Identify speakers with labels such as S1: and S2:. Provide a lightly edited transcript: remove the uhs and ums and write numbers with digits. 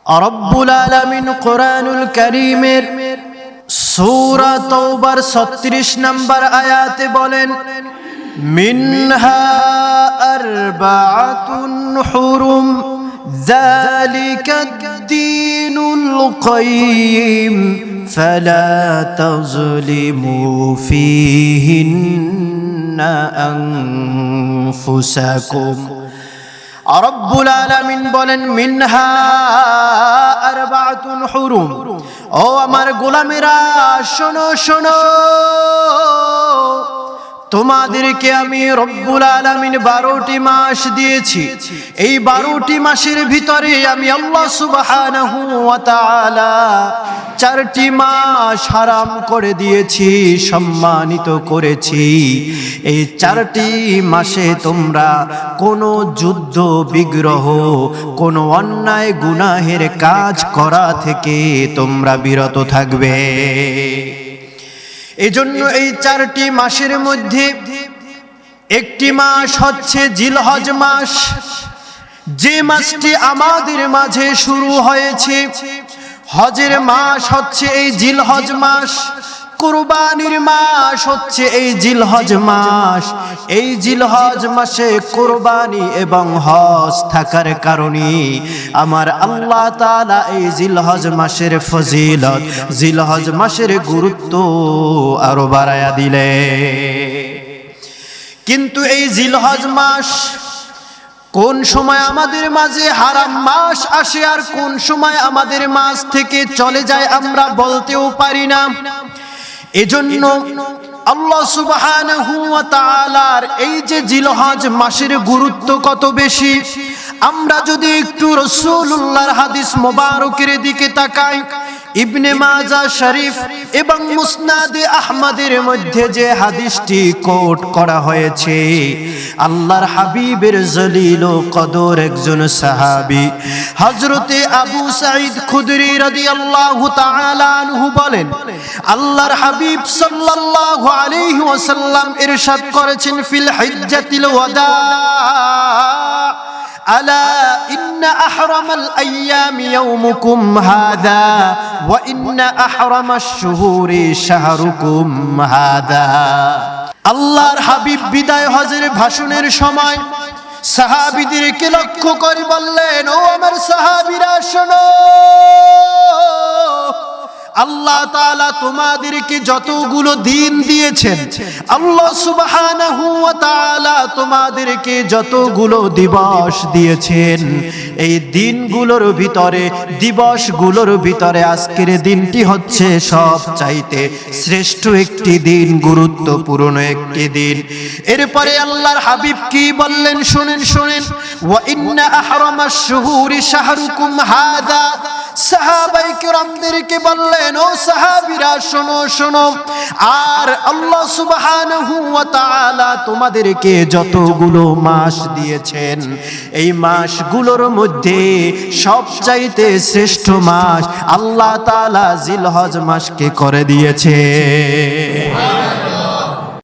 S1: রব্বুল আলামিন কোরআনুল কারীমের সূরা তাওবার ৩৬ নম্বর আয়াতে বলেন, মিনহা আরবাআতুন হুরুম যালিকাদ-দীনুল কাইয়্যিম ফালা তাযলিমু ফীহিন্না আনফুসাকুম। রব্বুল আলামিন বলেন, মিনহা আরবাআতুন হুরুম, ও আমার গোলামেরা শোনো শোনো, তোমাদেরকে আমি রব্বুল আলামিন 12টি মাস দিয়েছি। এই 12টি মাসের ভিতরে আমি আল্লাহ সুবহানাহু ওয়া তাআলা 4টি মাস হারাম করে দিয়েছি, সম্মানিত করেছি। এই 4টি মাসে তোমরা কোনো যুদ্ধ বিগ্রহ, কোনো অন্যায় গুনাহের কাজ করা থেকে তোমরা বিরত থাকবে। এজন্য এই 4টি মাসের মধ্যে একটি মাস হচ্ছে জিলহজ মাস, যে মাসটি আমাদের মাঝে শুরু হয়েছে। হজের মাস হচ্ছে এই জিলহজ মাস, কুরবানির মাস হচ্ছে এই জিলহজ মাস। এই জিলহজ মাসে কুরবানি এবং হজ থাকার কারণে আমার আল্লাহ তাআলা এই জিলহজ মাসের ফজিলত, জিলহজ মাসের গুরুত্ব আরো বাড়ায়া দিলে। কিন্তু এই জিলহজ মাস কোন সময় আমাদের মাঝে হারাম মাস আসে আর কোন সময় আমাদের মাঝ থেকে চলে যায় আমরা বলতেও পারি না। এজন্য আল্লাহ সুবহানাহু ওয়া তাআলার এই যে জিলহজ মাসের গুরুত্ব কত বেশি, আমরা যদি একটু রাসূলুল্লাহর হাদিস মোবারকের দিকে তাকাই, ইবনে মাজাহ শরীফ এবং মুসনাদে আহমদের মধ্যে যে হাদিসটি কোট করা হয়েছে, আল্লাহর হাবিবের জলিল ও কদর একজন সাহাবী হযরতে আবু সাঈদ খুদরি রাদিয়াল্লাহু তাআলা আনহু বলেন, আল্লাহর হাবিব সাল্লাল্লাহু আলাইহি ওয়াসাল্লাম ইরশাদ করেছেন, ফিল হিজ্জাতিল ওয়াদা আলা ইন্না আহরামাল আইয়ামি ইয়াউমুকুম হাযা ওয়া ইন্না আহরামাশ শুহুরি শাহরুকুম হাযা। আল্লাহর হাবিব বিদায় হজের ভাষণের সময় সাহাবীদেরকে লক্ষ্য করে বললেন, ও আমার সাহাবীরা শোনো, আল্লাহ তাআলা তোমাদেরকে যতগুলো দিন দিয়েছেন, আল্লাহ সুবহানাহু ওয়া তাআলা তোমাদেরকে যতগুলো দিবস দিয়েছেন, এই দিনগুলোর ভিতরে, দিবসগুলোর ভিতরে আজকের দিনটি হচ্ছে সবচাইতে শ্রেষ্ঠ একটি দিন, গুরুত্বপূর্ণ একটি দিন। এরপরে আল্লাহর হাবিব কি বললেন শুনেন শুনেন, ওয়া ইন্না আহরামাশ শুহুরি শাহরুকুম হাযা। সাহাবায়ে কিরামদেরকে বললেন, ও সাহাবীরা শোনো শোনো, আর আল্লাহ সুবহানাহু ওয়া তাআলা তোমাদেরকে যতগুলো মাস দিয়েছেন, এই মাসগুলোর মধ্যে সবচাইতে শ্রেষ্ঠ মাস আল্লাহ তাআলা জিলহজ মাসকে করে দিয়েছে।